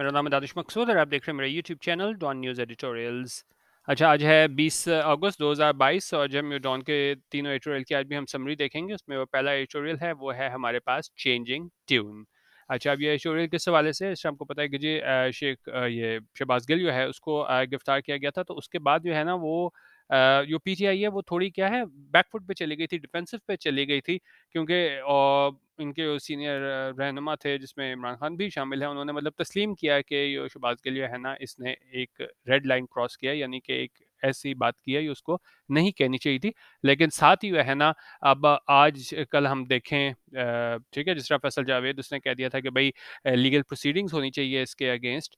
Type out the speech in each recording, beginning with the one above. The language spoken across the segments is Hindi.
मेरा नाम है दानिश मकसूद और आप देख रहे हैं मेरा YouTube channel Dawn news editorials. अच्छा, आज है 20 अगस्त 2022 और जब हम डॉन के तीनों एडिटोरियल की आज भी हम समरी देखेंगे। उसमें वो पहला एडिटोरियल है, वो है हमारे पास चेंजिंग ट्यून। अच्छा, अब ये एडिटोरियल किस हवाले से है, इससे हमको पता है कि जी शेख ये शहबाज गिल जो है उसको गिरफ्तार किया गया था। तो उसके बाद जो है ना वो जो पीटीआई है वो थोड़ी क्या है बैकफुट पे चली गई थी, डिफेंसिव पे चली गई थी, क्योंकि इनके जो सीनियर रहनुमा थे जिसमें इमरान खान भी शामिल है, उन्होंने मतलब तस्लीम किया कि ये शहबाज गिल है ना, इसने एक रेड लाइन क्रॉस किया, यानी कि एक ऐसी बात की है ये उसको नहीं कहनी चाहिए थी। लेकिन साथ ही वह है ना, अब आज कल हम देखें ठीक है, जिस तरह फैसल जावेद उसने कह दिया था कि भाई लीगल प्रोसीडिंग्स होनी चाहिए इसके अगेंस्ट।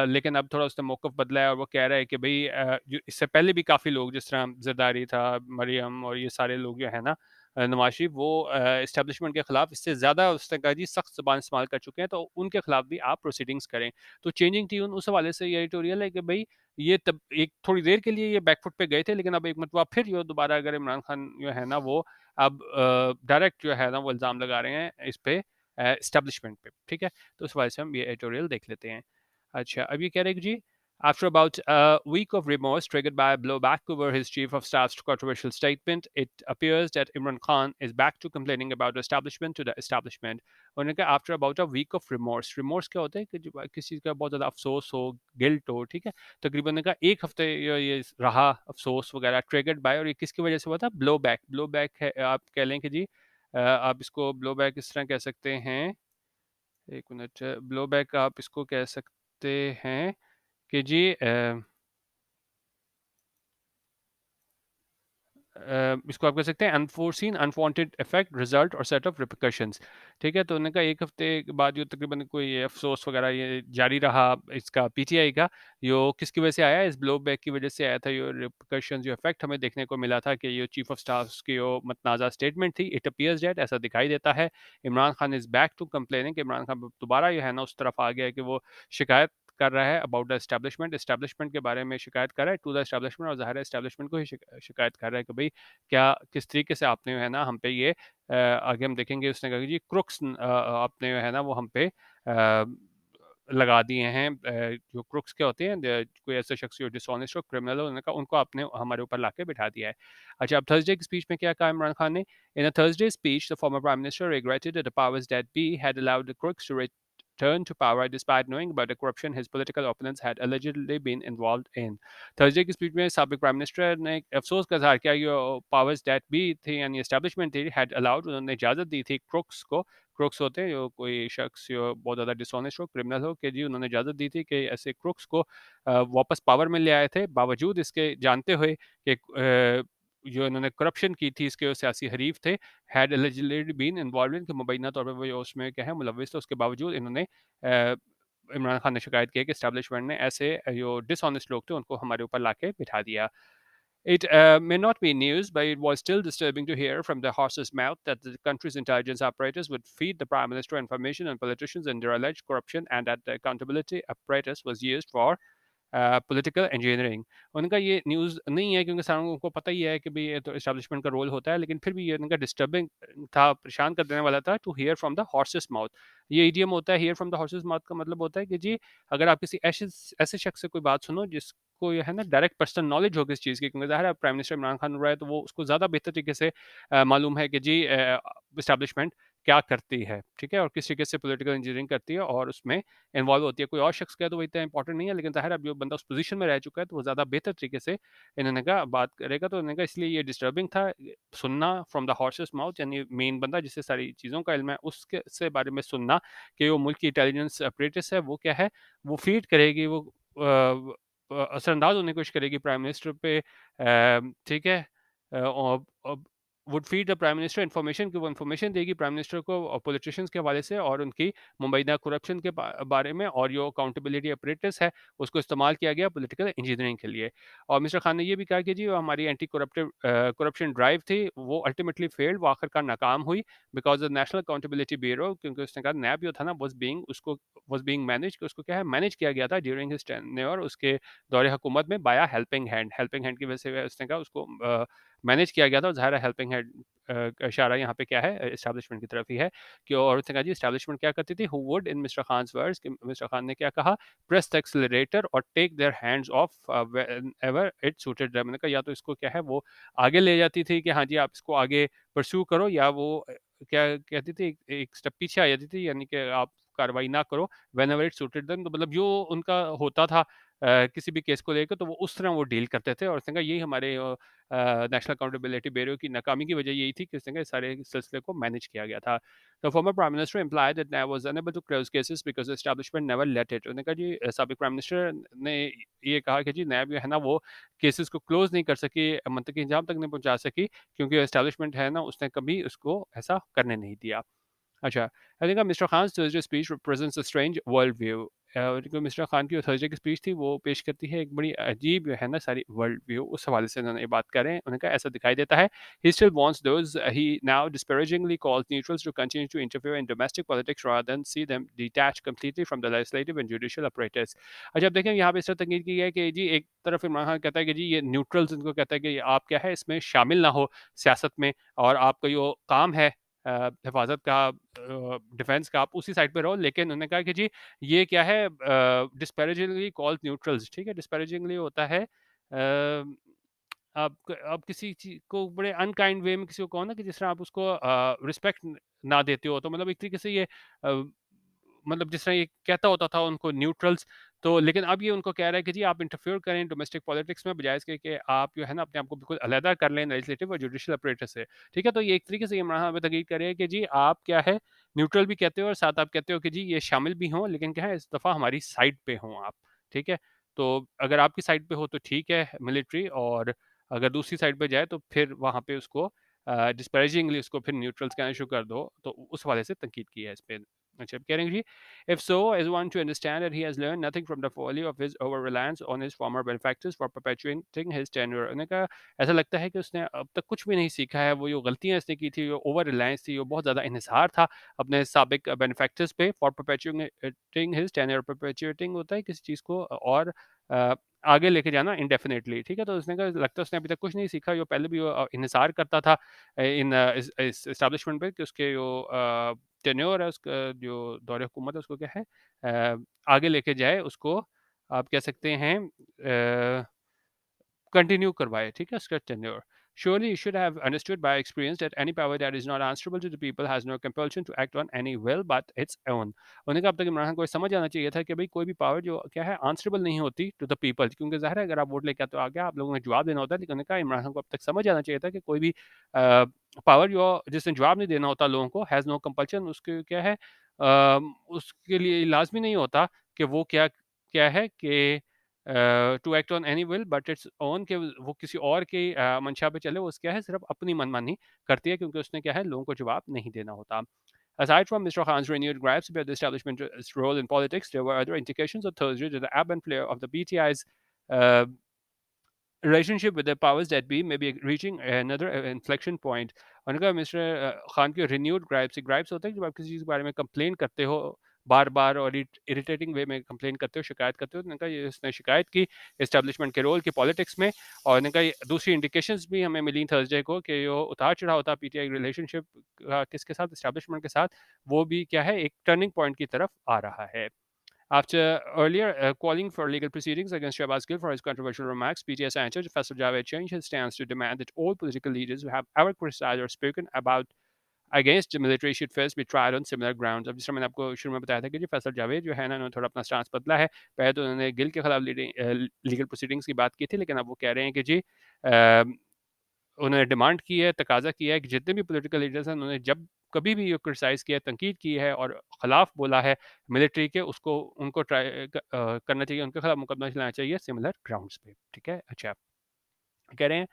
लेकिन अब थोड़ा उसने मौक़िफ़ बदला है और वो कह रहा है कि भाई जो इससे पहले भी काफ़ी लोग जिस तरह जरदारी था, मरियम और ये सारे लोग जो है ना, नवाज शरीफ वो एस्टेब्लिशमेंट के खिलाफ इससे ज़्यादा उसने कहा जी सख्त ज़बान इस्तेमाल कर चुके हैं, तो उनके खिलाफ भी आप प्रोसीडिंग्स करें। तो चेंजिंग ट्यून उस हवाले से ये एडिटोरियल है कि भाई ये तब एक थोड़ी देर के लिए ये बैकफुट पे गए थे, लेकिन अब एक मरतबा फिर जो दोबारा अगर इमरान खान जो है ना वो अब डायरेक्ट जो है ना वो इल्ज़ाम लगा रहे हैं इस पे एस्टेब्लिशमेंट पे, ठीक है? तो उस वजह से हम ये एडिटोरियल देख लेते हैं। अच्छा, अब ये कह रहे हैं कि जी, after about a week of remorse triggered by a blowback over his chief of staff's controversial statement, it appears that Imran Khan is back to complaining about the establishment to the establishment. उन्होंने कहा after about a week of remorse, remorse क्या होता है कि जब किसी चीज़ का बहुत ज़्यादा अफसोस हो, गिल्ट हो, ठीक है, तकरीबन उन्होंने कहा एक हफ्ते ये रहा अफसोस वगैरह, ट्रिगर्ड बाय, और ये किसकी वजह से हुआ था? Blow back. ब्लो बैक है, आप कह लें कि जी आप इसको ब्लो बैक इस तरह कह सकते हैं, एक मिनट, ब्लो बैक आप इसको कह सकते हैं कि जी इसको आप कह सकते हैं अनफोर्सीन अनवांटेड इफेक्ट रिजल्ट और सेट ऑफ रिperकशंस। ठीक है, तो उन्होंने कहा एक हफ्ते के बाद जो तकरीबन कोई ये अफसोस वगैरह ये जारी रहा इसका पीटीआई का, यो किसकी वजह से आया? इस ब्लो बैक की वजह से आया था। ये रिperकशंस जो इफेक्ट हमें देखने को मिला था कि ये चीफ ऑफ स्टाफ की जो मतनाज़ा स्टेटमेंट थी, इट अपीयर्स दैट, ऐसा दिखाई देता है Imran Khan is back to complaining, कि इमरान खान दोबारा जो है ना उस तरफ आ गया है कि वो शिकायत कर रहा है अबाउट द एस्टेब्लिशमेंट, एस्टेब्लिशमेंट के बारे में शिकायत कर रहा है टू द एस्टेब्लिशमेंट, और ज़ाहिर है एस्टेब्लिशमेंट को ही शिकायत कर रहा है कि भाई क्या किस तरीके से आपने जो है ना हम पे ये आगे हम देखेंगे उसने कहा कि जी क्रुक्स आपने जो है ना वो हम पे लगा दिए हैं। जो क्रुक्स क्या होते हैं, कोई ऐसा शख्स जो डिसऑनेस्ट हो, क्रिमिनल हो, उन्होंने कहा उनको आपने हमारे ऊपर लाके बिठा दिया है। अच्छा, अब थर्सडे की स्पीच में क्या कहा इमरान खान ने? In a Thursday speech the former prime minister regretted that the powers that be had allowed the crooks to return to power despite knowing about the corruption his political opponents had allegedly been involved in. Thursday की स्पीच में साबिक प्राइम मिनिस्टर ने अफसोस का इजहार किया कि पावर्स दैट भी थे यानी एस्टेब्लिशमेंट थी हैड अलाउड, उन्होंने इजाज़त दी थी क्रुक्स को। क्रुक्स होते हैं जो कोई शख्स जो बहुत ज़्यादा डिसऑनेस्ट हो, क्रिमिनल हो, कि जी उन्होंने इजाज़त दी थी कि ऐसे क्रुक्स को वापस पावर में ले आए थे, बावजूद इसके जानते हुए कि जो इन्होंने करप्शन की थी इसके सियासी हरीफ थे, had allegedly been involved in, कि मुबैना तौर पर वो उसमें क्या है मुलविस थे, उसके बावजूद इन्होंने इमरान खान ने शिकायत की है कि एस्टेब्लिशमेंट ने ऐसे जो डिसऑनेस्ट लोग थे उनको हमारे ऊपर लाके बिठा दिया। It may not be news, but it was still disturbing to hear from the horse's mouth that the country's intelligence apparatus would feed the Prime Minister information on politicians and their alleged corruption, and that the accountability apparatus was used for political engineering. उनका ये न्यूज़ नहीं है क्योंकि सारों को पता ही है कि भई ये तो एस्टेब्लिशमेंट का रोल होता है, लेकिन फिर भी ये उनका डिस्टर्बिंग था, परेशान कर देने वाला था, to hear from the horse's mouth. ये इडियम होता है, hear from the horse's mouth का मतलब होता है कि जी अगर आप किसी ऐसे ऐसे शख्स से कोई बात सुनो जिसको ये है ना डायरेक्ट पर्सनल नॉलेज हो किसी चीज़ की, क्योंकि ज़ाहिर है प्राइम मिनिस्टर इमरान खान हो रहा है तो वो उसको ज़्यादा बेहतर तरीके से मालूम है कि जी एस्टेब्लिशमेंट क्या करती है, ठीक है? और किस तरीके से पॉलिटिकल इंजीनियरिंग करती है और उसमें इन्वॉल्व होती है। कोई और शख्स कहे तो वो इतना इंपॉर्टेंट नहीं है, लेकिन ज़ाहिर है अब जो बंदा उस पोज़ीशन में रह चुका है तो वो ज़्यादा बेहतर तरीके से इन्होंने कहा बात करेगा, तो उन्होंने कहा इसलिए ये डिस्टर्बिंग था सुनना फ्रॉम द हॉर्सेस माउथ, यानी मेन बंदा जिसे सारी चीज़ों का इल्म है उसके से बारे में सुनना कि वो मुल्क की इंटेलिजेंस अपरेटस है, वो क्या है, वो फ़ीड करेगी, वो असरअंदाज होने की कोशिश करेगी प्राइम मिनिस्टर पे, ठीक है? और would feed the prime minister information, कि वो इन्फॉर्मेशन देगी प्राइम मिनिस्टर को और पॉलिटिशियंस के हवाले से और उनकी मुबैना करप्शन के बारे में, और जो अकाउंटेबिलिटी अपरेटस है उसको इस्तेमाल किया गया पॉलिटिकल इंजीनियरिंग के लिए। और मिस्टर खान ने ये भी कहा कि जी वो हमारी एंटी करप्शन ड्राइव थी वो अल्टीमेटली फेल्ड, वो आखिरकार नाकाम हुई, because the national accountability bureau, क्योंकि उसने कहा नैब जो था ना वॉज बीइंग मैनेज, कि उसको क्या है मैनेज किया गया था ड्यूरिंग हिज टेन्योर, उसके दौरे हुकूमत में, बाया हेल्पिंग हैंड। हेल्पिंग हैंड की वजह से उसने कहा उसको मैनेज किया गया था, और ज़ाहिर है हेल्पिंग हैंड का इशारा यहाँ पे क्या है, एस्टैब्लिशमेंट की तरफ ही है कि, और उसने कहा जी एस्टैब्लिशमेंट क्या करती थी, who would in mister Khan's words कि मिस्टर खान ने क्या कहा, प्रेस द एक्सेलरेटर और take their hands off whenever it suited them. मैंने कहा या तो इसको क्या है वो आगे ले जाती थी कि हाँ जी आप इसको आगे परस्यू करो, या वो क्या कहती थी, एक स्टेप पीछे आ जाती थी, यानी कि आप कार्रवाई ना करो, व्हेनेवर इट सूटेड देम। तो मतलब जो उनका होता था किसी भी केस को लेकर, तो वो उस तरह वो डील करते थे, और उसने कहा यही हमारे नेशनल अकाउंटेबिलिटी ब्यूरो की नाकामी की वजह यही थी कि उसने कहा इस सारे सिलसिले को मैनेज किया गया था। तो farmer prime minister implied that NAB was unable to close cases because the establishment never let it। उन्होंने कहा जी साबिक प्राइम मिनिस्टर ने ये कहा कि जी नैब जो है ना वो केसेस को क्लोज नहीं कर सकी, मंतकी इंजाम तक नहीं पहुंचा सकी, क्योंकि एस्टैब्लिशमेंट है ना उसने कभी उसको ऐसा करने नहीं दिया। अच्छा, I think Mr. Khan's Thursday speech represents a strange world view। जो मिस्टर खान की थर्सडे की स्पीच थी वो पेश करती है एक बड़ी अजीब जो है ना सारी वर्ल्ड व्यू, उस हवाले से उन्होंने ये बात करें। उन्होंने कहा ऐसा दिखाई देता है, he still wants those he now disparagingly calls neutrals to continue to interfere in domestic politics rather than see them detached completely from the legislative and judicial apparatus। अच्छा अब देखें यहाँ पे इस तरह तंकीद की है कि जी एक तरफ इमरान खान कहता है कि जी ये न्यूट्रल्स, इनको कहता है कि आप क्या है इसमें शामिल ना हो सियासत में, और आपका जो काम है हिफाजत का, डिफेंस का, आप उसी साइड पे रहो। लेकिन उन्होंने कहा कि जी ये क्या है, डिस्पैरेजिंगली कॉल्ड न्यूट्रल्स, ठीक है, डिस्पैरेजिंगली होता है आप किसी चीज को बड़े अनकाइंड वे में किसी को कहो ना, कि जिस तरह आप उसको रिस्पेक्ट ना देते हो, तो मतलब एक तरीके से ये मतलब जिस तरह ये कहता होता था उनको न्यूट्रल्स, तो लेकिन अब ये उनको कह रहा है कि जी आप इंटरफेयर करें डोमेस्टिक पॉलिटिक्स में, बजाय इसके कि आप जो है ना अपने आप को बिल्कुल अलहदा कर लें लेजिस्लेटिव और जुडिशियल अपरेटस से। ठीक है, तो ये एक तरीके से इमरान खान पे तकीद करे कि जी आप क्या है न्यूट्रल भी कहते हो, और साथ आप कहते हो कि जी ये शामिल भी हों, लेकिन क्या है इस दफ़ा हमारी साइड पे हों आप। ठीक है, तो अगर आपकी साइड पे हो तो ठीक है मिलिट्री, और अगर दूसरी साइड पे जाए तो फिर वहाँ पे उसको डिस्पैरेजिंगली उसको फिर न्यूट्रल्स कहना शुरू कर दो, तो उस वाले से तनकीद की है इस पे। अच्छा, कह रहे हैं जी, if so as one to understand that he has learned nothing from the folly of his over reliance on his former benefactors for perpetuating his tenure। उन्होंने कहा ऐसा लगता है कि उसने अब तक कुछ भी नहीं सीखा है, वो जो गलतियां इसने की थी, वो ओवर रिलायंस थी, वो बहुत ज़्यादा इन्हिसार था अपने साबिक बेनिफैक्टर्स पे, for perpetuating his tenure. Perpetuating होता है किसी चीज़ को और अ, आगे लेके जाना इंडेफिनेटली। ठीक है, तो उसने कहा लगता है उसने अभी तक कुछ नहीं सीखा, जो पहले भी वो इन्हिसार करता था इन इस एस्टेब्लिशमेंट पे, कि उसके जो टेन्योर है उसका, जो दौरे हुकूमत है उसको क्या है आगे लेके जाए, उसको आप कह सकते हैं कंटिन्यू करवाए, ठीक है, उसका tenure. Surely you should have understood by experience that any power that is not answerable to the people has no compulsion to act on any will but its own। उन्होंने कहा अब तक इमरान खान को ये समझ आना चाहिए था कि भाई कोई भी पावर जो क्या है आंसरेबल नहीं होती टू द पीपल, क्योंकि ज़ाहिर है अगर आप वोट लेके आते हो आगे आप लोगों ने जवाब देना होता है, लेकिन उन्होंने कहा इमरान खान को अब तक समझ आना चाहिए था कि कोई भी पावर जो जिसने जवाब नहीं देना होता लोगों को, हैज़ नो कंपल्शन, उसके क्या है उसके लिए लाजमी नहीं होता कि वो क्या क्या है कि to act on any will but its own, के वो किसी और की मंशा पे चले, वो क्या है सिर्फ अपनी मनमानी करती है, क्योंकि उसने क्या है लोगों को जवाब नहीं देना होता। Aside from Mr. Khan's renewed gripes about the establishment's role in politics, there were other indications on Thursday that the ebb and flow of the BTI's uh, relationship with the powers that be may be reaching another inflection point। उन्होंने कहा मिस्टर खान के रिन्यूड ग्राइप्स होता है कि जब आप किसी चीज़ के बारे में कंप्लेन करते हो बार बार, और इरिटेटिंग वे में कंप्लेन करते हो, शिकायत करते हो। उन्होंने कहा ये इसने शिकायत की इस्टेब्लिशमेंट के रोल की पॉलिटिक्स में, और उन्होंने कहा दूसरी इंडिकेशंस भी हमें मिली थर्सडे को कि जो उतार चढ़ाव होता पीटीआई रिलेशनशिप किसके साथ, इस्टेब्लिशमेंट के साथ, वो भी क्या है एक टर्निंग पॉइंट की तरफ आ रहा है। After earlier calling for legal proceedings against Shahbaz Gill for his controversial remarks, PTS answered Faisal Javed changed his stance to demand that all political leaders who have ever criticized or spoken about against the military should first be tried on similar grounds। अब जिस तरह मैंने आपको शुरू में बताया था कि जी फैसल जावेद जो है ना उन्होंने थोड़ा अपना स्टांस बदला है। पहले तो उन्होंने गिल के खिलाफ लीगल प्रोसीडिंग्स की बात की थी, लेकिन अब वो कह रहे हैं कि जी उन्होंने डिमांड की है, तकाजा किया है कि जितने भी पॉलिटिकल लीडर्स हैं उन्होंने जब कभी भी ये क्रिटिसाइज़ किया है, तनकीद की है और खिलाफ बोला है मिलिट्री के, उसको उनको करना चाहिए, उनके खिलाफ मुकदमा चलाना चाहिए सिमिलर ग्राउंड्स पे। ठीक है? अच्छा। कह रहे हैं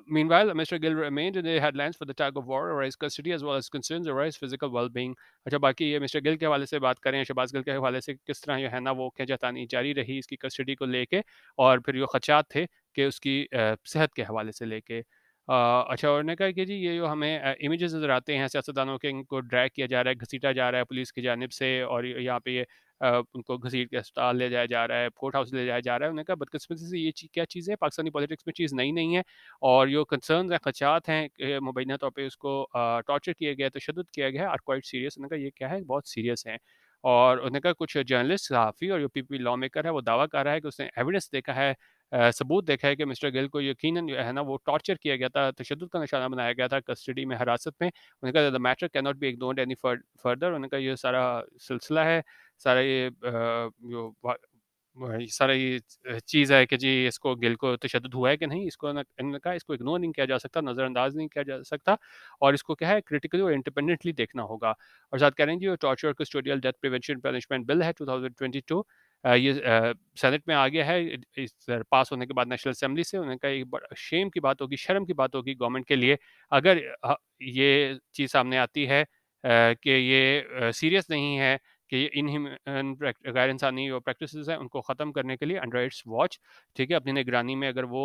meanwhile Mr. Gill remained in the headlines for the tug of war over his custody as well as concerns over his physical well-being। अच्छा, बाकी ये मिस्टर गिल के हवाले से बात करें, शहबाज गिल के हवाले से किस तरह जो है ना वो खींचातानी जारी रही इसकी कस्टडी को लेके, और फिर जो खदशात थे कि उसकी सेहत के हवाले से लेके। अच्छा, और ने कहा कि जी ये जो हमें इमेजेस नज़र आते हैं सियासतदानों के, इनको ड्रैग किया जा रहा है, घसीटा जा रहा है पुलिस की जानिब से, और यहाँ पे ये उनको घसीट के अस्पताल ले जाया जा रहा है, कोर्ट हाउस ले जाया जा रहा है। उन्होंने कहा बदकिस्मती से ये क्या चीज़ है, पाकिस्तानी पॉलिटिक्स में चीज़ नई नहीं है और जो कंसर्न्स हैं, खदशात हैं कि मुबैना तौर पे उसको टॉर्चर किया गया है, तशद्दुद किया गया है आर क्वाइट सीरियस। उन्होंने कहा ये क्या है, बहुत सीरियस है। और उन्होंने कहा कुछ जर्नलिस्ट, सहाफ़ी और जो पीपी लॉ मेकर है वो दावा कर रहा है कि उसने एविडेंस देखा है, सबूत देखा है कि मिस्टर गिल को यकीनन जो है ना वो टॉर्चर किया गया था, तशद्दुद का निशाना बनाया गया था कस्टडी में, हिरासत में। उन्होंने कहा the matter can not be ignored any further. उन्होंने कहा ये सारा सिलसिला है, सारा ये जो सारा ये चीज़ है कि जी इसको गिल को तशद्दुद हुआ है कि नहीं, इसको इन्होंने कहा इसको इग्नोर नहीं किया जा सकता, नज़रअंदाज नहीं किया जा सकता और इसको क्या है क्रिटिकली और इंडिपेंडेंटली देखना होगा। और साथ कह रहे हैं जी torture custodial death prevention punishment bill है 2022, ये सेनेट में आ गया है, इस पास होने के बाद नेशनल असेंबली से। उन्होंने कहा एक बड़ा शेम की बात होगी, शर्म की बात होगी गवर्नमेंट के लिए अगर ये चीज़ सामने आती है कि ये सीरियस नहीं है कि इनह्यूमन गैर इंसानी जो प्रैक्टिसेस हैं उनको ख़त्म करने के लिए अंडर इट्स वॉच, ठीक है, अपनी निगरानी में अगर वो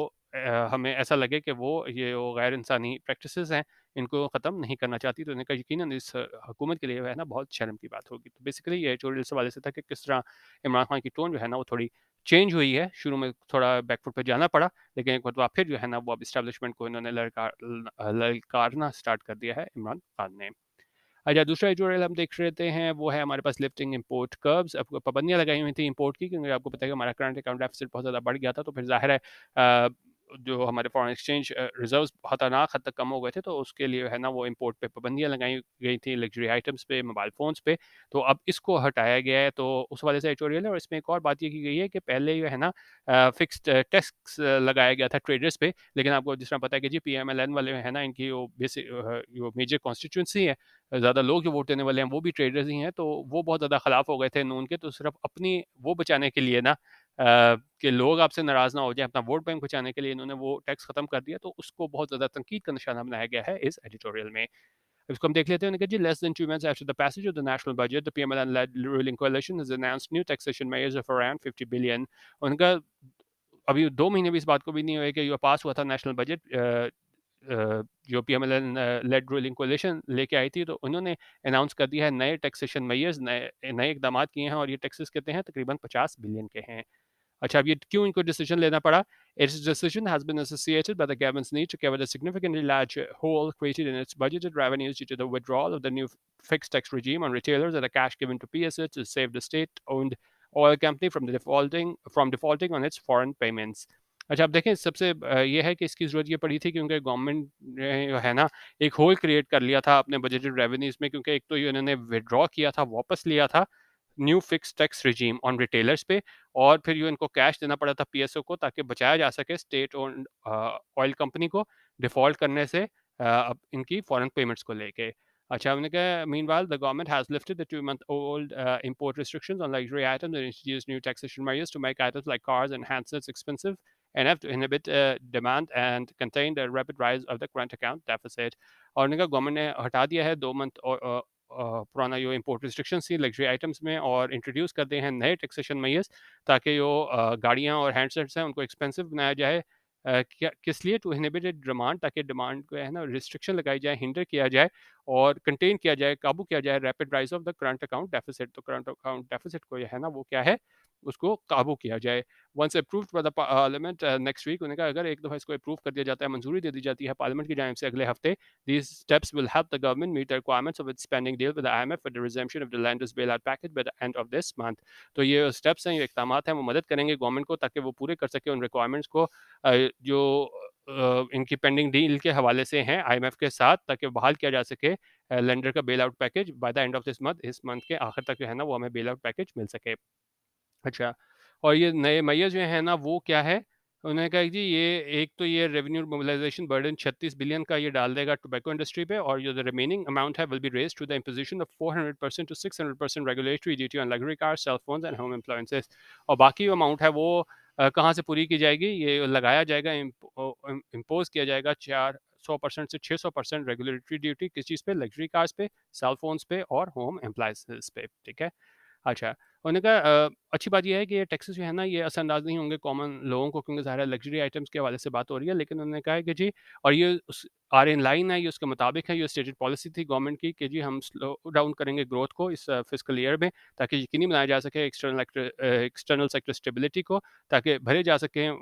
हमें ऐसा लगे कि वो ये जो गैर इंसानी प्रैक्टिसेस हैं इनको ख़त्म नहीं करना चाहती, तो उन्होंने कहा यकीनन इस हुकूमत के लिए जो है ना बहुत शर्म की बात होगी। तो बेसिकली ये एडिटोरियल इस हवाले से था कि किस तरह इमरान खान की टोन जो है ना वो थोड़ी चेंज हुई है। शुरू में थोड़ा बैकफुट पे जाना पड़ा, लेकिन एक बार फिर जो है ना वो अब इस्टेब्लिशमेंट को इन्होंने ललकारना स्टार्ट कर दिया है इमरान खान ने। अच्छा, दूसरा एडिटोरियल हम देख लेते हैं, वो है हमारे पास लिफ्टिंग इम्पोर्ट कर्व्स। अब पाबंदियाँ लगाई हुई थी इम्पोर्ट की, क्योंकि आपको पता है कि हमारा करंट अकाउंट डेफिसिट बहुत ज़्यादा बढ़ गया था, तो फिर ज़ाहिर है जो हमारे फॉरेन एक्सचेंज रिजर्व्स खतरनाक हद तक कम हो गए थे, तो उसके लिए है ना वो इम्पोर्ट पे पाबंदियाँ लगाई गई थी, लग्जरी आइटम्स पे, मोबाइल फ़ोन्स पे। तो अब इसको हटाया गया है, तो उस वाले से एडिटोरियल है। और इसमें एक और बात ये की गई है कि पहले जो है ना फिक्स्ड टैक्स लगाया गया था ट्रेडर्स पे, लेकिन आपको जिस तरह पता है कि जी पीएमएलएन वाले है ना, इनकी वो बेसिक जो मेजर कॉन्स्टिट्यूंसी है, ज़्यादा लोग जो वोट देने वाले हैं वो भी ट्रेडर्स ही हैं, तो वो बहुत ज़्यादा खिलाफ हो गए थे नून के, तो सिर्फ अपनी वो बचाने के लिए ना कि लोग आपसे नाराज़ ना हो जाए, अपना वोट बैंक बचाने के लिए इन्होंने वो टैक्स खत्म कर दिया, तो उसको बहुत ज़्यादा तनकीद का निशाना बनाया गया है इस एडिटोरियल में। इसको हम देख लेते हैं। उन्होंने कहा जी less than 2 months after the passage of the national budget, the PMLN-led ruling coalition has announced new taxation measures of around 50 billion। उनका अभी 2 महीने भी इस बात को भी नहीं हुए कि ये पास हुआ था नेशनल बजट, जो पीएमएलएन लेड रूलिंग कोalition लेके आई थी, तो उन्होंने अनाउंस कर दिया है नए टैक्सेशन मेजर्स, नए नए इकदाम किए हैं और ये टैक्सेस कितने हैं, तकरीबन 50 बिलियन के हैं। अच्छा, अब ये क्यों इनको डिसीजन लेना पड़ा? Its decision has been associated by the government's need to cover the significantly large hole created in its budgeted revenues due to the withdrawal of the new fixed tax regime on retailers and the cash given to PSA to save the state-owned oil company from defaulting on its foreign payments। अच्छा, अब देखें सबसे ये है कि इसकी ज़रूरत ये पड़ी थी क्योंकि गवर्नमेंट ने जो है ना एक होल क्रिएट कर लिया था अपने बजटेड रेवेन्यूज़ में, क्योंकि एक तो ये उन्होंने विथड्रॉ किया था, वापस लिया था new fix tax regime on retailers पे, और फिर ये इनको कैश देना पड़ा था पीएसओ को ताकि बचाया जा सके स्टेट ओन्ड ऑयल कंपनी को डिफ़ॉल्ट करने से अब इनकी फॉरेन पेमेंट्स को लेके। अच्छा, हमने कहा meanwhile the government has lifted the 2 month old import restrictions on luxury items and introduced new taxation measures to make items like cars and handsets expensive enough to inhibit demand and contain the rapid rise of the current account deficit। और उन्होंने कहा गवर्नमेंट ने हटा दिया है 2 मंथ पुराना जो इम्पोर्ट रिस्ट्रिक्शंस थी लग्जरी आइटम्स में, और इंट्रोड्यूस करते हैं नए टैक्सेशन मेजर्स ताकि जो गाड़ियाँ और हैंडसेट्स हैं उनको एक्सपेंसिव बनाया जाए। क्या किस लिए? टू इनहिबिटेड डिमांड, ताकि डिमांड को है ना रिस्ट्रिक्शन लगाई जाए, हिंडर किया जाए और कंटेन किया जाए, काबू किया जाए rapid rise of the current account deficit. तो करंट अकाउंट डेफिसिट को है ना वो क्या है, उसको काबू किया जाए। Once approved by the parliament next week, उन्होंने कहा अगर एक दफ़ा इसको अप्रूव कर दिया जाता है, मंजूरी दे दी जाती है पार्लियामेंट की जानिब से अगले हफ्ते, these steps will help the government meet the requirements of its spending deal with the IMF for the resumption of the lenders bailout package by the end of this month। तो ये स्टेप्स हैं, ये इकदाम हैं, वो मदद करेंगे गवर्नमेंट को ताकि वो पूरे कर सके उन रिक्वायरमेंट्स को जो इनकी पेंडिंग डील के हवाले से हैं आईएमएफ के साथ, ताकि बहाल किया जा सके लेंडर का bail out package by the end of this month, इस मंथ के आखिर तक जो है ना वो हमें बेल आउट पैकेज मिल सके। अच्छा, और ये नए मैय्यर जो हैं ना वो क्या है? उन्होंने कहा कि जी ये एक तो ये रेवेन्यू मोबिलाइजेशन बर्डन 36 बिलियन का ये डाल देगा टोबैको इंडस्ट्री पे, और जो द रिमेनिंग अमाउंट है will be raised through the imposition of 400% to 600% regulatory duty on luxury cars, cell phones and home appliances. और बाकी जो अमाउंट है वो कहाँ से पूरी की जाएगी? ये लगाया जाएगा, इम्पोज़ किया जाएगा 400% से 600% रेगुलेटरी ड्यूटी किस चीज़ पे? लग्जरी कार्स पे, सेल फोन्स पे और होम अप्लायंसेस पे, ठीक है? अच्छा, उन्होंने कहा अच्छी बात ये है कि ये टैक्सेस जो है ना, ये असरअंदाज़ नहीं होंगे कॉमन लोगों को, क्योंकि ज़ाहिर है लग्ज़री आइटम्स के हवाले से बात हो रही है। लेकिन उन्होंने कहा है कि जी, और ये उस आर इन लाइन है, ये उसके मुताबिक है, ये स्टेटेड पॉलिसी थी गवर्नमेंट की कि जी हम स्लो डाउन करेंगे ग्रोथ को इस फिस्कल ईयर में, ताकि यकीनी बनाया जा सके एक्सटर्नल सेक्टर स्टेबिलिटी को, ताकि भरे जा सकें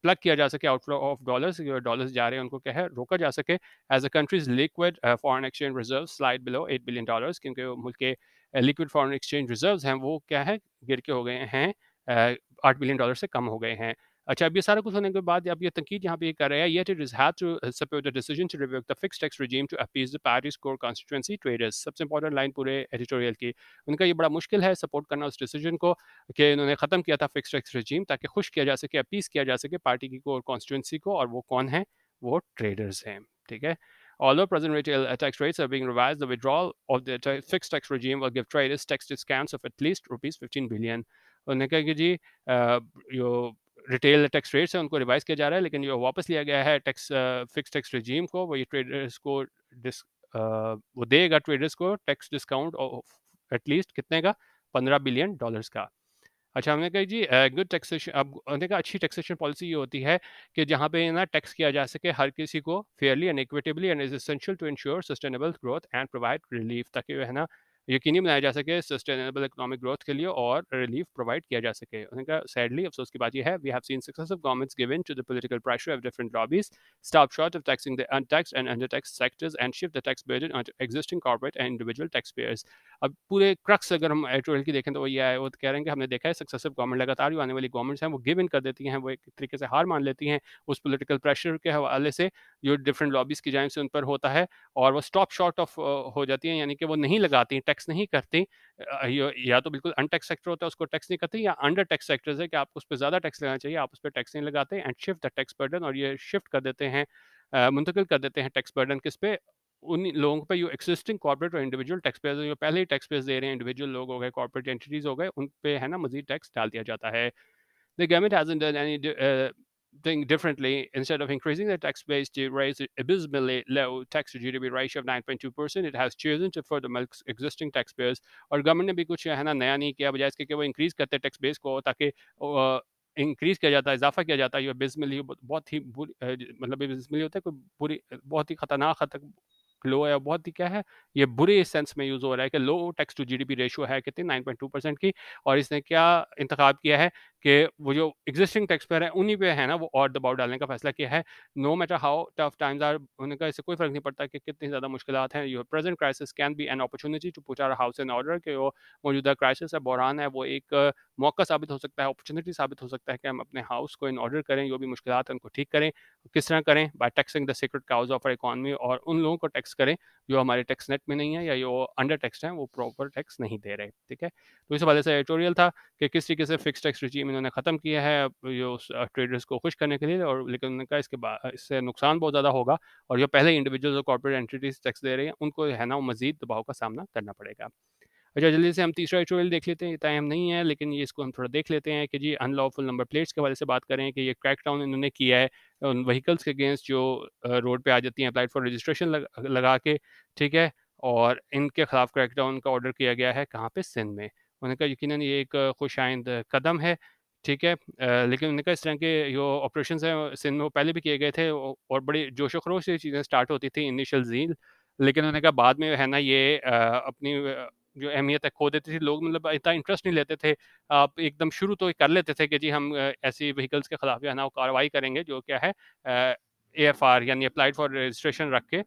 प्लग किया जा सके आउटफ्लो ऑफ डॉलर्स, जो डॉलर्स जा रहे हैं उनको क्या है रोका जा सके। As a countries liquid foreign exchange reserve slide below $8 billion, क्योंकि वो मुल्क के लिक्विड फॉरेन एक्सचेंज रिजर्व्स हैं वो क्या है गिर के हो गए हैं, $8 बिलियन से कम हो गए हैं। अच्छा, अब ये सारा कुछ होने के बाद अब ये तनकीद यहाँ पे ये कर रहा है, yet it is had to support the decision to revoke the fixed tax regime to appease the Paris core constituency traders. सबसे इंपॉर्टेंट लाइन पूरे एडिटोरियल की। उनका ये बड़ा मुश्किल है सपोर्ट करना उस डिसीजन को कि इन्होंने ख़त्म किया था फिक्स्ड टैक्स रेजिम, ताकि खुश किया जा सके, अपीज़ किया जा सके पार्टी की कोर कॉन्स्टिट्यूएंसी को, और वो कौन है? वो ट्रेडर्स हैं, ठीक है? Although present retail tax rates are being revised, the withdrawal of the fixed tax regime will give traders tax discounts of at least rupees 15 billion. उन्होंने कहा कि जी जो रिटेल टैक्स रेट्स है उनको रिवाइज किया जा रहा है, लेकिन जो वापस लिया गया है टैक्स फिक्स टैक्स रजीम को, वो ये ट्रेडर्स को डिस वो देगा ट्रेडर्स को टैक्स डिस्काउंट ऑफ एटलीस्ट कितने का? $15 बिलियन का। अच्छा, हमने कहा जी गुड टैक्सेशन, अब हमने कहा अच्छी टैक्सेशन पॉलिसी ये होती है कि जहाँ पे ना टैक्स किया जा सके हर किसी को fairly and equitably, and is essential to ensure sustainable growth and provide relief, ताकि वो है ना यकीनी बनाया जा सके सस्टेनेबल इकोनॉमिक ग्रोथ के लिए और रिलीफ प्रोवाइड किया जा सके। उन्होंने कहा सैडली अफसोस की बात यह है, we have seen successive governments given to the political pressure of different lobbies stop short of taxing the untaxed and undertaxed sectors and shift the tax burden onto existing corporate and individual taxpayers। अब पूरे क्रक्स अगर हम एडिटोरियल की देखें तो वो ये है, वो तो कह रहे हैं कि हमने देखा है सक्सेसिव गवर्नमेंट लगातार जो आने वाली गवर्नमेंट्स हैं वो गिव इन कर देती हैं, वो एक तरीके से हार मान लेती हैं उस पॉलिटिकल प्रेशर के हवाले से जो डिफरेंट लॉबीज़ की जानिब से उन पर होता है, और वो स्टॉप शॉर्ट ऑफ हो जाती हैं, यानी कि वो नहीं लगाती, टैक्स नहीं करती। या तो बिल्कुल अनटैक्स सेक्टर होता है उसको टैक्स नहीं करते, या अंडर टैक्स सेक्टर्स है कि आपको उस पर ज़्यादा टैक्स लगाना चाहिए, आप उस पर टैक्स नहीं लगाते, and shift the tax burden, और ये शिफ्ट कर देते हैं, मुंतकिल कर देते हैं टैक्स बर्डन किस पे? उन लोगों पे जो एक्सिस्टिंग कॉर्पोरेट और इंडिविजुअल टैक्स पेयर्स हैं, जो पहले ही टैक्स पेयर्स दे रहे हैं, इंडिविजुअल लोग हो गए, कॉर्पोरेट एंटिटीज़ हो गए, उन पे है ना मज़ीद टैक्स डाल दिया जाता है। The government hasn't done any thing differently. Instead of increasing the tax base to raise the abysmally low tax to GDP ratio of 9.2%, it has chosen to further milk existing taxpayers. और गवर्नमेंट ने भी कुछ है ना नया नहीं किया, बजाय इसके कि वो इंक्रीज करते टैक्स बेस को, ताकि इंक्रीज किया जाता है, इजाफा किया जाता है, ये बिस्मिली बहुत ही बुरी मतलब बिस्मिली होता है कोई बुरी, बहुत ही खतरनाक हद तक लो है, बहुत ही क्या है, ये बुरे सेंस में यूज़ हो रहा है कि लो टैक्स टू जीडीपी रेशियो है कितनी 9.2% की, और इसने क्या इंतखाब किया है कि वो जो एग्जिस्टिंग टैक्स पेयर है उन्हीं पे है ना वो और दबाव डालने का फैसला किया है। No matter how tough times are, उनका इससे कोई फ़र्क नहीं पड़ता कि कितनी ज़्यादा मुश्किलात हैं, your present crisis can be an opportunity to put our house in order, कि वो मौजूदा क्राइसिस है, बहरान है, वो एक मौका साबित हो सकता है, अपॉर्चुनिटी साबित हो सकता है कि हम अपने हाउस को इन ऑर्डर करें, जो भी मुश्किलात हैं उनको ठीक करें। किस तरह करें? By taxing the sacred cows of our economy, और उन लोगों को टैक्स करें जो हमारे टैक्स नेट में नहीं है, या जो अंडर टैक्स्ड हैं, वो प्रॉपर टैक्स नहीं दे रहे, ठीक है? तो इस हवाले से एडिटोरियल था कि किस तरीके से फिक्स्ड टैक्स रेजिम इन्होंने ख़त्म किया है जो ट्रेडर्स को खुश करने के लिए, और लेकिन उन्होंने कहा इसके बाद इससे नुकसान बहुत ज़्यादा होगा, और जो पहले ही इंडिविजुअल्स और कॉर्पोरेट एंटिटीज़ टैक्स दे रही हैं, उनको है ना वो मज़ीद दबाव का सामना करना पड़ेगा। अच्छा, जल्दी से हम तीसरा एडिटोरियल देख लेते हैं, टाइम नहीं है लेकिन ये इसको हम थोड़ा देख लेते हैं कि जी अनलॉफुल नंबर प्लेट्स के हवाले से बात करें कि ये क्रैकडाउन इन्होंने किया है उन व्हीकल्स के अगेंस्ट जो रोड पे आ जाती हैं अप्लाइड फॉर रजिस्ट्रेशन लगा के, ठीक है? और इनके खिलाफ क्रैकडाउन का ऑर्डर किया गया है कहाँ पे? सिंध में। उन्होंने कहा यकीनन ये एक खुशाइंद कदम है, ठीक है? लेकिन उन्होंने कहा इस तरह के जो ऑपरेशंस हैं सिंध में वो पहले भी किए गए थे, और बड़ी जोश व खरोश से चीज़ें स्टार्ट होती थी, इनिशियल ज़ील, लेकिन उन्होंने कहा बाद में है ना ये अपनी जो अहमियत है खो देती थी, लोग मतलब इतना इंटरेस्ट नहीं लेते थे। आप एकदम शुरू तो कर लेते थे कि जी हम ऐसी व्हीकल्स के खिलाफ जो है ना वो कार्रवाई करेंगे जो क्या है एएफआर यानी अप्लाइड फॉर रजिस्ट्रेशन रख के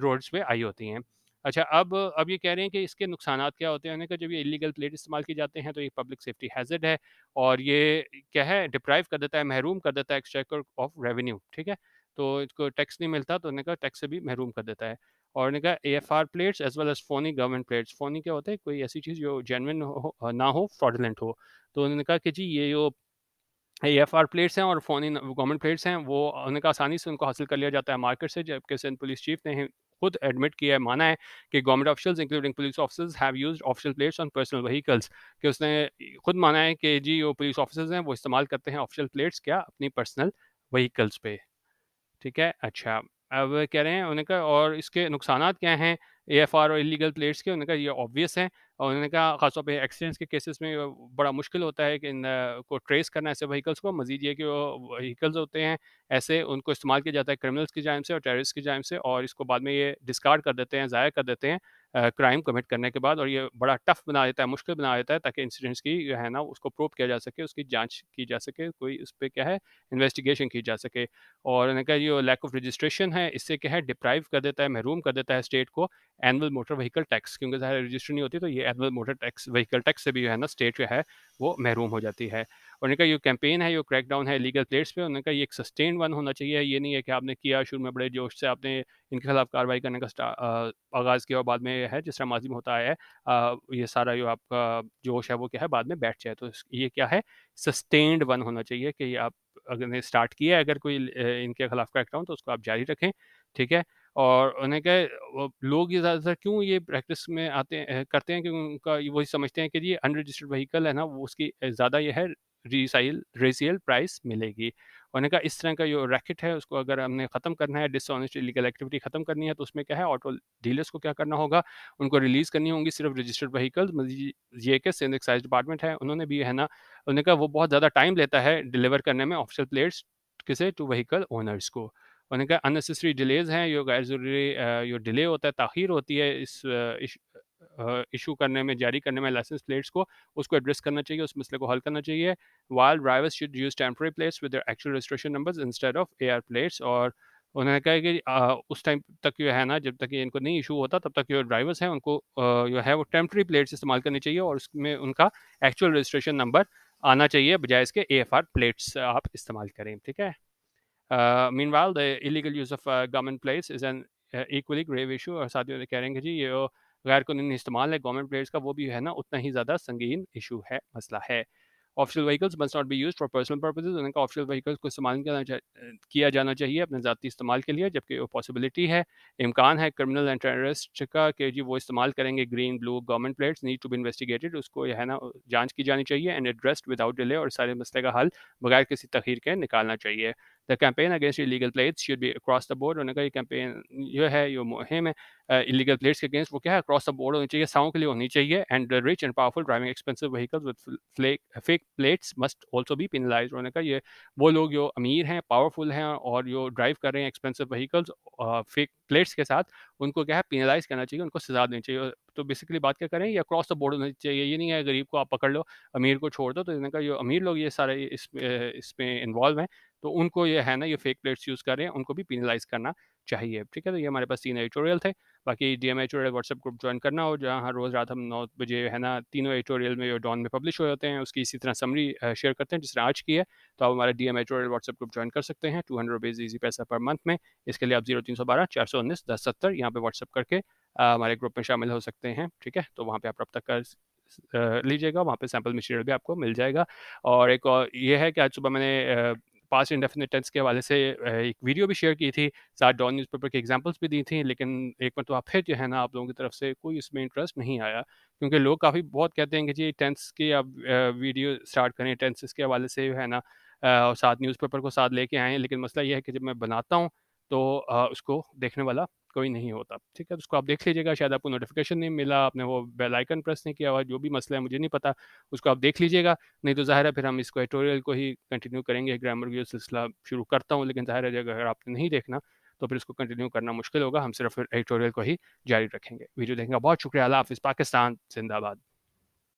रोड्स पे आई होती हैं। अच्छा, अब ये कह रहे हैं कि इसके नुकसानात क्या होते हैं? उन्होंने कहा जब ये इल्लीगल प्लेट इस्तेमाल की जाते हैं तो ये पब्लिक सेफ्टी हैज़र्ड है, और ये क्या है डिप्राइव कर देता है, महरूम कर देता है एक्सचेकर ऑफ रेवेन्यू, ठीक है? तो इसको टैक्स नहीं मिलता, तो उन्होंने कहा टैक्स से भी महरूम कर देता है। और उन्होंने कहा AFR plates as well as phony government plates, phony क्या होता है? कोई ऐसी चीज़ जो जेन्युइन ना हो, फ्रॉडुलेंट हो। तो उन्होंने कहा कि जी ये जो एएफआर प्लेट्स हैं और फ़ोनी गवर्नमेंट प्लेट्स हैं, वो उन्होंने कहा आसानी से उनको हासिल कर लिया जाता है मार्केट से, जबकि सिंध पुलिस चीफ ने खुद एडमिट किया है, माना है कि government officials including police officers have used official plates on personal vehicles, कि उसने खुद माना है कि जी जो पुलिस ऑफिसर्स हैं वो इस्तेमाल करते हैं ऑफिशियल प्लेट्स क्या अपनी पर्सनल व्हीकल्स पे। ठीक है, अच्छा। अब कह रहे हैं उन्होंने कहा और इसके नुकसानात क्या हैं एएफआर और इल्लीगल प्लेट्स के? उन्होंने कहा ये ऑब्वियस हैं, और उन्होंने कहा ख़ासतौर पे एक्सीडेंट्स के केसेस में बड़ा मुश्किल होता है कि इन को ट्रेस करना ऐसे व्हीकल्स को। मज़ीद ये कि वो व्हीकल्स होते हैं ऐसे, उनको इस्तेमाल किया जाता है क्रिमिनल्स की जानिब से और टेररिस्ट की जानिब से, और इसको बाद में ये डिस्कार्ड कर देते हैं, ज़ाया कर देते हैं क्राइम कमिट करने के बाद, और ये बड़ा टफ बना देता है, मुश्किल बना देता है, ताकि इंसिडेंट्स की जो है ना उसको प्रूव किया जा सके, उसकी जांच की जा सके, कोई उस पे क्या है इन्वेस्टिगेशन की जा सके। और उन्होंने कहा ये लैक ऑफ रजिस्ट्रेशन है, इससे क्या है डिप्राइव कर देता है, महरूम कर देता है स्टेट को एनुअल मोटर व्हीकल टैक्स, क्योंकि ज़ाहिर रजिस्टर नहीं होती, तो ये annual motor tax vehicle tax से भी जो है ना स्टेट जो है वो महरूम हो जाती है। उन्होंने कहा ये कैंपेन है, ये क्रैकडाउन है लीगल प्लेट्स पे, उन्होंने कहा ये एक सस्टेन वन होना चाहिए, ये नहीं है कि आपने किया शुरू में बड़े जोश से आपने इनके खिलाफ कार्रवाई करने का आगाज़ किया और बाद में है जिस तरह माजी में होता है ये सारा जो आपका जोश है वो क्या है बाद में बैठ जाए। तो ये क्या है सस्टेन्ड वन होना चाहिए कि आप अगर ने स्टार्ट किया है अगर कोई इनके खिलाफ क्रैकडाउन तो उसको आप जारी रखें, ठीक है। और उन्हें क्या लोग ये ज़्यादातर क्यों ये प्रैक्टिस में करते हैं कि उनका वही समझते हैं कि जी अनरजिस्टर्ड व्हीकल है ना वो उसकी ज़्यादा ये है रीसेल प्राइस मिलेगी। उन्होंने कहा इस तरह का जो रैकेट है उसको अगर हमने ख़त्म करना है, डिसऑनेस्ट इलीगल एक्टिविटी ख़त्म करनी है, तो उसमें क्या है ऑटो डीलर्स को क्या करना होगा, उनको रिलीज़ करनी होंगी सिर्फ रजिस्टर्ड व्हीकल्स। मतलब ये कि सिंध एक्साइज़ डिपार्टमेंट है, उन्होंने भी है ना उन्होंने कहा वो बहुत ज़्यादा टाइम लेता है डिलीवर करने में ऑफिशियल प्लेट्स किसे टू व्हीकल ओनर्स को। उन्होंने कहा अननेसेसरी डिलेज़ हैं, जो गैर ज़रूरी जो डिले होता है, ताख़ीर होती है इशू करने में, जारी करने में लाइसेंस प्लेट्स को, उसको एड्रेस करना चाहिए, उस मसले को हल करना चाहिए। While drivers should use temporary plates with their actual registration numbers instead of AR plates। और उन्होंने कहा कि उस टाइम तक जो है ना जब तक ये इनको नहीं इशू होता तब तक जो ड्राइवर्स हैं उनको जो है वो टेम्पररी प्लेट्स इस्तेमाल करनी चाहिए और उसमें उनका एक्चुअल रजिस्ट्रेशन नंबर आना चाहिए, बजाय इसके AFR प्लेट्स आप इस्तेमाल करें, ठीक है। Meanwhile, the illegal use of government plates is an equally grave issue। और साथ ही कह रहे हैं कि जी ये गैर कानूनी इस्तेमाल है गवर्नमेंट प्लेट्स का, वो भी है ना उतना ही ज़्यादा संगीन इशू है, मसला है। Official vehicles must not be used for personal purposes. उनका ऑफिशियल व्हीकल्स को इस्तेमाल किया जाना चाहिए अपने ज़ाती इस्तेमाल के लिए, जबकि वो पॉसिबिलिटी है, इम्कान है क्रिमिनल एंड टेररिस्ट का कि जी वो इस्तेमाल करेंगे green blue government plates, need to be investigated, उसको यह है ना जांच की जानी चाहिए एंड एड्रेस्ड विदाउट डिले, और सारे मसले का हल बगैर किसी तखीर के निकालना चाहिए। The campaign against illegal plates should be across the board. उन्होंने कहा ये कैंपेन जो है ये मुहिम है इलीगल प्लेट्स के अगेंस्ट वो क्या है अक्रॉस द बोर्ड होनी चाहिए, सारों के लिए होनी चाहिए। And the rich and powerful driving expensive vehicles with fake plates must also be penalised. उन्होंने कहा ये वो लोग जो अमीर हैं, पावरफुल हैं और जो ड्राइव कर रहे हैं एक्सपेंसिव व्हीकल्स फेक प्लेट्स के साथ, उनको क्या है पेनलाइज करना चाहिए, उनको सजा देनी चाहिए। तो बेसिकली बात क्या करें, ये अक्रॉस द बोर्ड होना चाहिए, ये नहीं है गरीब को आप पकड़ लो अमीर को छोड़ दो। तो इन्होंने कहा जो अमीर लोग ये सारे इसमें इन्वॉल्व हैं, तो उनको ये है ना ये फेक प्लेट्स यूज़ कर रहे हैं, उनको भी पेनलाइज करना चाहिए, ठीक है। तो ये हमारे पास 3 एडिटोरियल थे। बाकी DM editorial WhatsApp group join करना हो, जहाँ हर रोज़ रात हम 9 बजे है ना तीनों एडिटोरियल में जो डॉन में पब्लिश हो जाते हैं, उसकी इसी तरह समरी शेयर करते हैं जिस तरह आज की है। तो आप हमारा DM editorial WhatsApp group join कर सकते हैं, 200 रुपीज़ ईज़ी पैसा पर मंथ में। इसके लिए आप 0312 419 1070 यहाँ पे व्हाट्सएप करके हमारे ग्रुप में शामिल हो सकते हैं, ठीक है। तो वहाँ पे आप रब्ता कर लीजिएगा, वहाँ पे सैंपल मटेरियल भी आपको मिल जाएगा। और एक और ये है कि आज सुबह मैंने पास्ट इंडेफिनिट टेंस के हवाले से एक वीडियो भी शेयर की थी, साथ डॉन न्यूज़पेपर की एग्जांपल्स भी दी थी, लेकिन एक मरतबा फिर जो है ना आप लोगों की तरफ से कोई इसमें इंटरेस्ट नहीं आया, क्योंकि लोग काफ़ी बहुत कहते हैं कि जी टेंस की आप वीडियो स्टार्ट करें, टेंसेस के हवाले से जो है ना और साथ न्यूज़पेपर को साथ लेके आएँ, लेकिन मसला ये है कि जब मैं बनाता हूँ तो उसको देखने वाला कोई नहीं होता, ठीक है। तो उसको आप देख लीजिएगा, शायद आपको नोटिफिकेशन नहीं मिला, आपने वो बेल आइकन प्रेस नहीं किया हुआ, जो भी मसला है मुझे नहीं पता, उसको आप देख लीजिएगा। नहीं तो ज़ाहिर है फिर हम इसको एडिटोरियल को ही कंटिन्यू करेंगे, ग्रामर का सिलसिला शुरू करता हूँ, लेकिन ज़ाहिर है अगर आपने नहीं देखना तो फिर इसको कंटिन्यू करना मुश्किल होगा, हम सिर्फ फिर एडिटोरियल को ही जारी रखेंगे। वीडियो देखने का बहुत शुक्रिया, अल्लाह हाफ़िज़, पाकिस्तान ज़िंदाबाद।